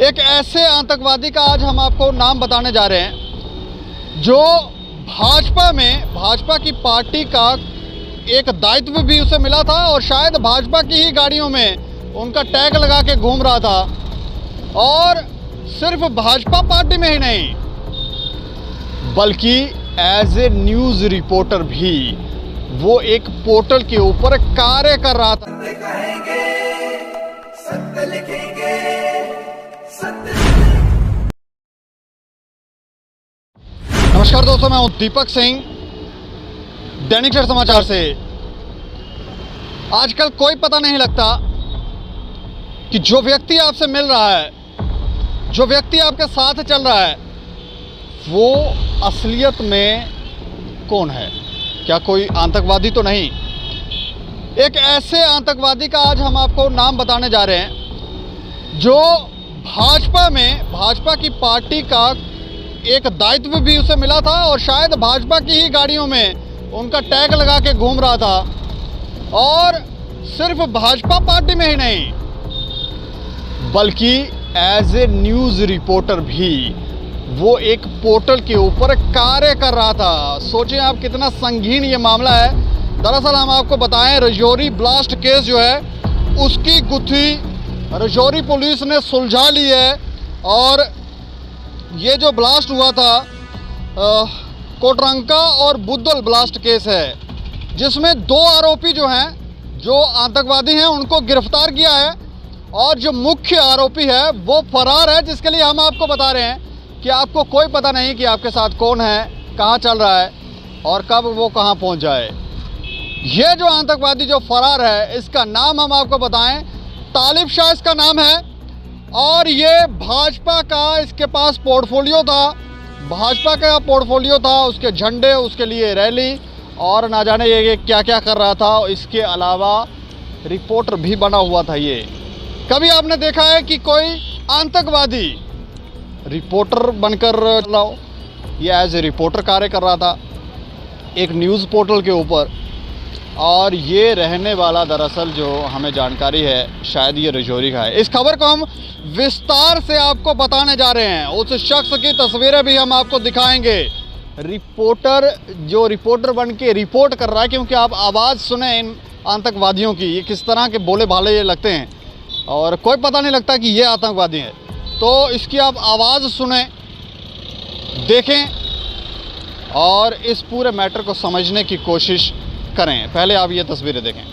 एक ऐसे आतंकवादी का आज हम आपको नाम बताने जा रहे हैं जो भाजपा की पार्टी का एक दायित्व भी उसे मिला था और शायद भाजपा की ही गाड़ियों में उनका टैग लगा के घूम रहा था। और सिर्फ भाजपा पार्टी में ही नहीं बल्कि एज ए न्यूज़ रिपोर्टर भी वो एक पोर्टल के ऊपर कार्य कर रहा था। सत्य लिखेंगे, नमस्कार दोस्तों, मैं हूं दीपक सिंह, दैनिक सवेरा समाचार से। आजकल कोई पता नहीं लगता कि जो व्यक्ति आपसे मिल रहा है, जो व्यक्ति आपके साथ चल रहा है, वो असलियत में कौन है। क्या कोई आतंकवादी तो नहीं। एक ऐसे आतंकवादी का आज हम आपको नाम बताने जा रहे हैं जो भाजपा की पार्टी का एक दायित्व भी उसे मिला था और शायद भाजपा की ही गाड़ियों में उनका टैग लगा के घूम रहा था। और सिर्फ भाजपा पार्टी में ही नहीं बल्कि एज ए न्यूज़ रिपोर्टर भी वो एक पोर्टल के ऊपर कार्य कर रहा था। सोचिए आप कितना संगीन ये मामला है। दरअसल हम आपको बताएं, राजौरी ब्लास्ट केस जो है उसकी गुत्थी राजौरी पुलिस ने सुलझा ली है। और ये जो ब्लास्ट हुआ था कोटरंका और बुद्धल ब्लास्ट केस है, जिसमें 2 आरोपी जो हैं, जो आतंकवादी हैं, उनको गिरफ्तार किया है और जो मुख्य आरोपी है वो फरार है। जिसके लिए हम आपको बता रहे हैं कि आपको कोई पता नहीं कि आपके साथ कौन है, कहाँ चल रहा है और कब वो कहाँ पहुँच जाए। ये जो आतंकवादी जो फरार है, इसका नाम हम आपको बताएं, तालिब शाह इसका नाम है। और ये भाजपा का इसके पास पोर्टफोलियो था, भाजपा का पोर्टफोलियो था, उसके झंडे, उसके लिए रैली और ना जाने ये क्या क्या कर रहा था। इसके अलावा रिपोर्टर भी बना हुआ था। ये कभी आपने देखा है कि कोई आतंकवादी रिपोर्टर बनकर लाओ? ये एज ए रिपोर्टर कार्य कर रहा था एक न्यूज़ पोर्टल के ऊपर। और ये रहने वाला दरअसल जो हमें जानकारी है शायद ये राजौरी का है। इस खबर को हम विस्तार से आपको बताने जा रहे हैं। उस शख्स की तस्वीरें भी हम आपको दिखाएंगे। रिपोर्टर जो रिपोर्टर बन के रिपोर्ट कर रहा है, क्योंकि आप आवाज़ सुने इन आतंकवादियों की, ये किस तरह के बोले भाले ये लगते हैं और कोई पता नहीं लगता कि ये आतंकवादी हैं। तो इसकी आप आवाज़ सुने, देखें और इस पूरे मैटर को समझने की कोशिश करें। पहले आप ये तस्वीरें देखें।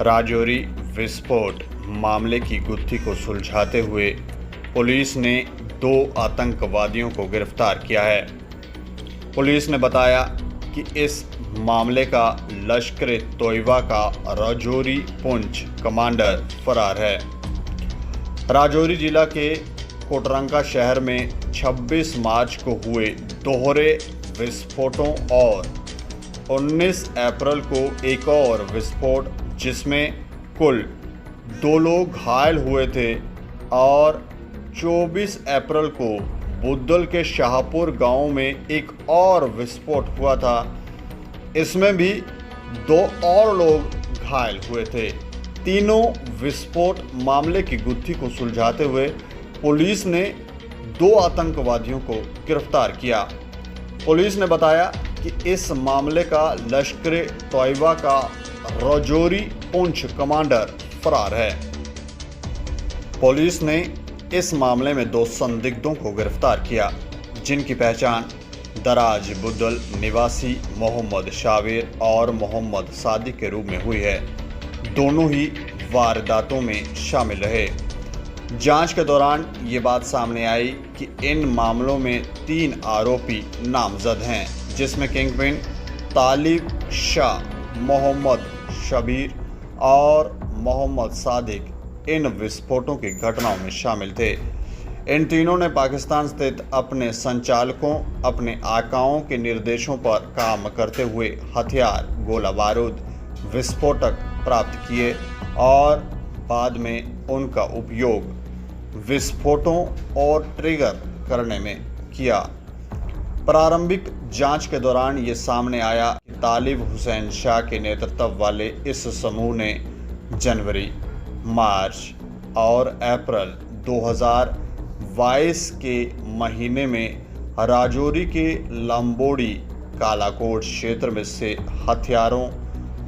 राजौरी विस्फोट मामले की गुत्थी को सुलझाते हुए पुलिस ने 2 आतंकवादियों को गिरफ्तार किया है। पुलिस ने बताया कि इस मामले का लश्कर-ए-तोयबा का राजौरी पुंछ कमांडर फरार है। राजौरी जिला के कोटरंका शहर में 26 मार्च को हुए दोहरे विस्फोटों और 19 अप्रैल को एक और विस्फोट, जिसमें कुल 2 लोग घायल हुए थे, और 24 अप्रैल को बुद्धल के शाहपुर गांव में एक और विस्फोट हुआ था। इसमें भी 2 और लोग घायल हुए थे। तीनों विस्फोट मामले की गुत्थी को सुलझाते हुए पुलिस ने 2 आतंकवादियों को गिरफ्तार किया। पुलिस ने बताया कि इस मामले का लश्कर-ए-तोयबा का राजौरी पुंछ कमांडर फरार है। पुलिस ने इस मामले में 2 संदिग्धों को गिरफ्तार किया, जिनकी पहचान दराज बुद्धल निवासी मोहम्मद शाबिर और मोहम्मद सादिक के रूप में हुई है। दोनों ही वारदातों में शामिल रहे। जांच के दौरान ये बात सामने आई कि इन मामलों में 3 आरोपी नामजद हैं, जिसमें किंगपिन तालिब शाह, मोहम्मद शबीर और मोहम्मद सादिक इन विस्फोटों की घटनाओं में शामिल थे। इन तीनों ने पाकिस्तान स्थित अपने संचालकों, अपने आकाओं के निर्देशों पर काम करते हुए हथियार, गोला बारूद, विस्फोटक प्राप्त किए और बाद में उनका उपयोग विस्फोटों और ट्रिगर करने में किया। प्रारंभिक जांच के दौरान ये सामने आया कि तालिब हुसैन शाह के नेतृत्व वाले इस समूह ने जनवरी, मार्च और अप्रैल 2022 के महीने में राजौरी के लंबोड़ी कालाकोट क्षेत्र में से हथियारों,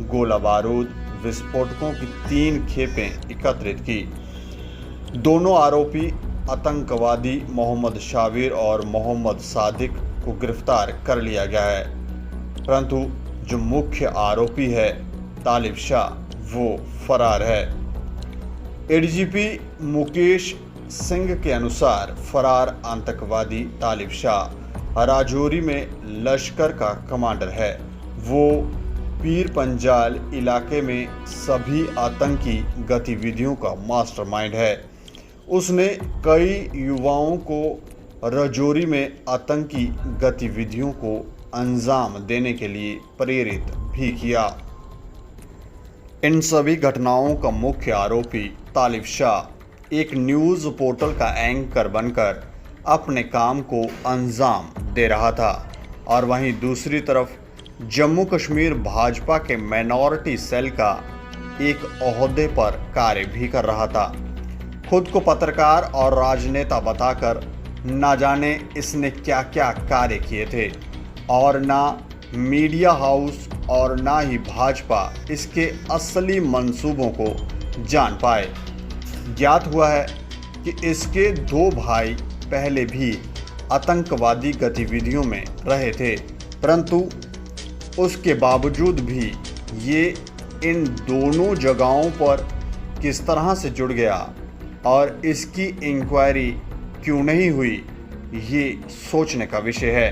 गोला बारूद, विस्फोटकों की 3 खेपें एकत्रित की। दोनों आरोपी आतंकवादी मोहम्मद शाबिर और मोहम्मद सादिक को गिरफ्तार कर लिया गया है, परंतु जो मुख्य आरोपी है तालिब शाह वो फरार है। एडीजीपी मुकेश सिंह के अनुसार फरार आतंकवादी तालिब शाह राजौरी में लश्कर का कमांडर है। वो पीर पंजाल इलाके में सभी आतंकी गतिविधियों का मास्टरमाइंड है। उसने कई युवाओं को राजौरी में आतंकी गतिविधियों को अंजाम देने के लिए प्रेरित भी किया। इन सभी घटनाओं का मुख्य आरोपी तालिब शाह एक न्यूज़ पोर्टल का एंकर बनकर अपने काम को अंजाम दे रहा था और वहीं दूसरी तरफ जम्मू कश्मीर भाजपा के माइनॉरिटी सेल का एक ओहदे पर कार्य भी कर रहा था। खुद को पत्रकार और राजनेता बताकर ना जाने इसने क्या क्या कार्य किए थे और ना मीडिया हाउस और ना ही भाजपा इसके असली मंसूबों को जान पाए। ज्ञात हुआ है कि इसके 2 भाई पहले भी आतंकवादी गतिविधियों में रहे थे, परंतु उसके बावजूद भी ये इन दोनों जगहों पर किस तरह से जुड़ गया और इसकी इंक्वायरी क्यों नहीं हुई, ये सोचने का विषय है।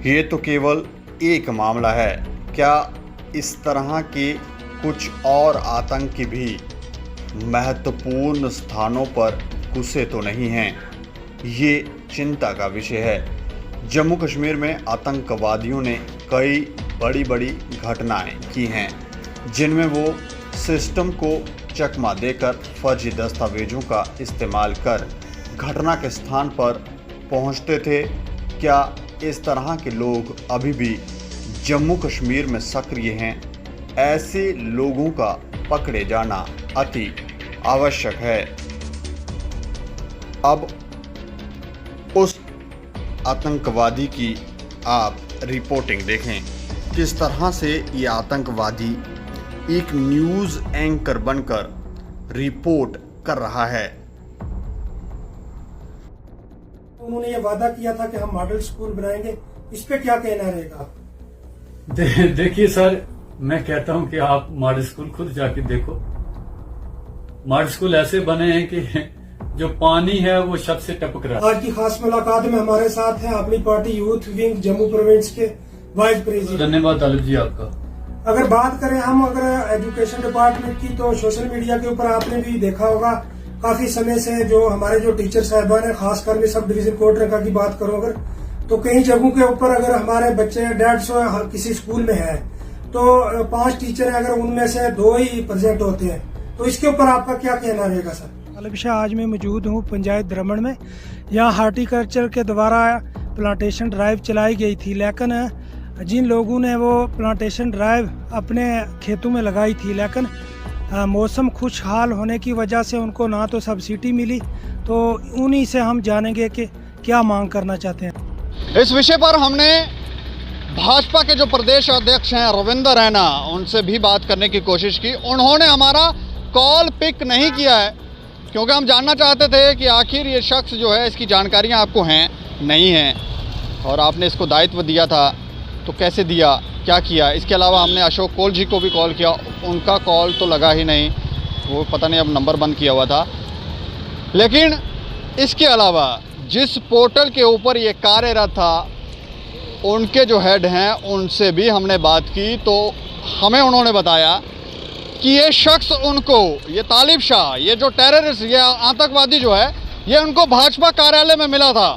ये तो केवल एक मामला है, क्या इस तरह के कुछ और आतंकी भी महत्वपूर्ण स्थानों पर घुसे तो नहीं हैं? ये चिंता का विषय है। जम्मू कश्मीर में आतंकवादियों ने कई बड़ी बड़ी घटनाएं की हैं, जिनमें वो सिस्टम को चकमा देकर फर्जी दस्तावेजों का इस्तेमाल कर घटना के स्थान पर पहुंचते थे। क्या इस तरह के लोग अभी भी जम्मू कश्मीर में सक्रिय हैं? ऐसे लोगों का पकड़े जाना अति आवश्यक है। अब उस आतंकवादी की आप रिपोर्टिंग देखें, किस तरह से ये आतंकवादी एक न्यूज़ एंकर बनकर रिपोर्ट कर रहा है। उन्होंने ये वादा किया था कि हम मॉडल स्कूल बनाएंगे, इस पे क्या कहना रहेगा? देखिए सर, मैं कहता हूं कि आप मॉडल स्कूल खुद जाके देखो। मॉडल स्कूल ऐसे बने हैं कि जो पानी है वो छत से टपक रहा है। आज की खास मुलाकात में हमारे साथ हैं अपनी party youth wing Jammu province के वाइस प्रेसिडेंट। धन्यवाद तालिब जी आपका। अगर बात करें हम एजुकेशन डिपार्टमेंट की, तो सोशल मीडिया के ऊपर आपने भी देखा होगा काफी समय से जो हमारे जो टीचर साहबान है, खासकर मैं सब डिवीजन कोट रंका की बात करूं अगर, तो कई जगहों के ऊपर अगर हमारे बच्चे 150 किसी स्कूल में है तो 5 टीचर है, अगर उनमें से 2 ही प्रेजेंट होते हैं, तो इसके ऊपर आपका क्या कहना रहेगा सर? तालिब शाह आज मैं मौजूद हूँ पंचायत द्रमण में। यहाँ हार्टिकल्चर के द्वारा प्लांटेशन ड्राइव चलाई गई थी, लेकिन जिन लोगों ने वो प्लांटेशन ड्राइव अपने खेतों में लगाई थी, लेकिन मौसम खुशहाल होने की वजह से उनको ना तो सब्सिडी मिली, तो उन्हीं से हम जानेंगे कि क्या मांग करना चाहते हैं। इस विषय पर हमने भाजपा के जो प्रदेश अध्यक्ष हैं रविंद्र रैना, उनसे भी बात करने की कोशिश की। उन्होंने हमारा कॉल पिक नहीं किया है, क्योंकि हम जानना चाहते थे कि आखिर ये शख्स जो है, इसकी जानकारियां आपको हैं नहीं हैं, और आपने इसको दायित्व दिया था तो कैसे दिया, क्या किया। इसके अलावा हमने अशोक कोल जी को भी कॉल किया, उनका कॉल तो लगा ही नहीं, वो पता नहीं अब नंबर बंद किया हुआ था। लेकिन इसके अलावा जिस पोर्टल के ऊपर ये कार्यरत था, उनके जो हेड हैं उनसे भी हमने बात की, तो हमें उन्होंने बताया कि ये शख्स उनको, ये तालिब शाह, ये जो टेररिस्ट, ये आतंकवादी जो है, ये उनको भाजपा कार्यालय में मिला था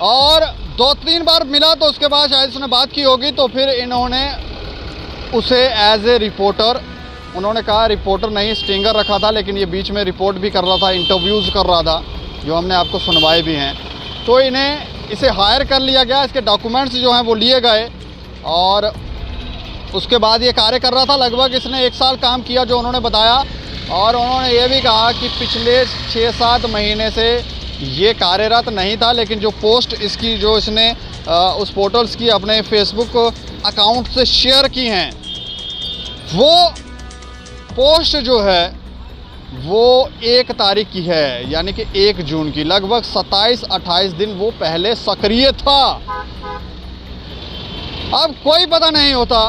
और 2-3 बार मिला, तो उसके बाद शायद उसने बात की होगी, तो फिर इन्होंने उसे एज ए रिपोर्टर, उन्होंने कहा रिपोर्टर नहीं स्टिंगर रखा था, लेकिन ये बीच में रिपोर्ट भी कर रहा था, इंटरव्यूज़ कर रहा था, जो हमने आपको सुनवाए भी हैं। तो इन्हें इसे हायर कर लिया गया, इसके डॉक्यूमेंट्स जो हैं वो लिए गए और उसके बाद ये कार्य कर रहा था। लगभग इसने 1 साल काम किया जो उन्होंने बताया, और उन्होंने ये भी कहा कि पिछले 6-7 महीने से ये कार्यरत नहीं था, लेकिन जो पोस्ट इसकी जो इसने उस पोर्टल्स की अपने फेसबुक अकाउंट से शेयर की हैं, वो पोस्ट जो है वो 1 तारीख की है, यानी कि 1 जून की। लगभग 27-28 दिन वो पहले सक्रिय था। अब कोई पता नहीं होता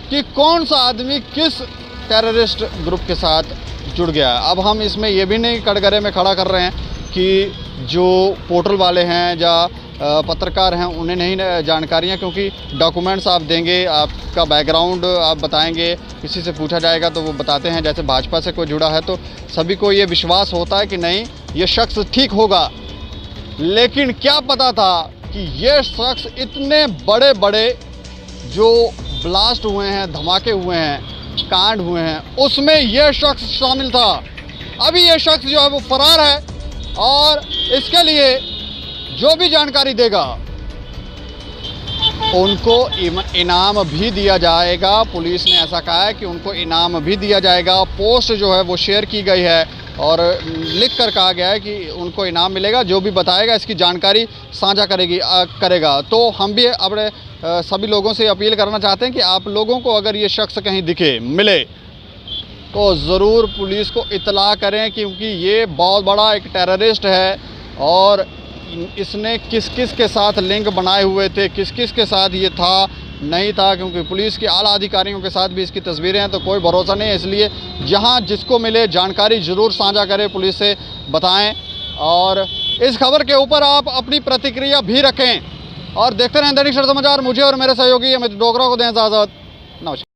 कि कौन सा आदमी किस टेररिस्ट ग्रुप के साथ जुड़ गया है। अब हम इसमें ये भी नहीं कटघरे में खड़ा कर रहे हैं कि जो पोर्टल वाले हैं या पत्रकार हैं उन्हें नहीं जानकारियाँ, क्योंकि डॉक्यूमेंट्स आप देंगे, आपका बैकग्राउंड आप बताएंगे, किसी से पूछा जाएगा तो वो बताते हैं। जैसे भाजपा से कोई जुड़ा है तो सभी को ये विश्वास होता है कि नहीं ये शख्स ठीक होगा, लेकिन क्या पता था कि ये शख्स इतने बड़े बड़े जो ब्लास्ट हुए हैं, धमाके हुए हैं, कांड हुए हैं, उसमें यह शख्स शामिल था। अभी यह शख्स जो है वो फरार है और इसके लिए जो भी जानकारी देगा उनको इनाम भी दिया जाएगा। पुलिस ने ऐसा कहा है कि उनको इनाम भी दिया जाएगा। पोस्ट जो है वो शेयर की गई है और लिख कर कहा गया है कि उनको इनाम मिलेगा, जो भी बताएगा इसकी जानकारी साझा करेगा। तो हम भी अपने सभी लोगों से अपील करना चाहते हैं कि आप लोगों को अगर ये शख्स कहीं दिखे, मिले, तो ज़रूर पुलिस को इतला करें, क्योंकि ये बहुत बड़ा एक टेररिस्ट है और इसने किस किस के साथ लिंक बनाए हुए थे, किस किस के साथ ये था नहीं था, क्योंकि पुलिस के आला अधिकारियों के साथ भी इसकी तस्वीरें हैं, तो कोई भरोसा नहीं है। इसलिए जहां जिसको मिले जानकारी ज़रूर साझा करें, पुलिस से बताएं और इस खबर के ऊपर आप अपनी प्रतिक्रिया भी रखें। और देखते रहें दैनिक सर समाचार। मुझे और मेरे सहयोगी अमित डोगरा को दें इजाज़त। नमस्कार।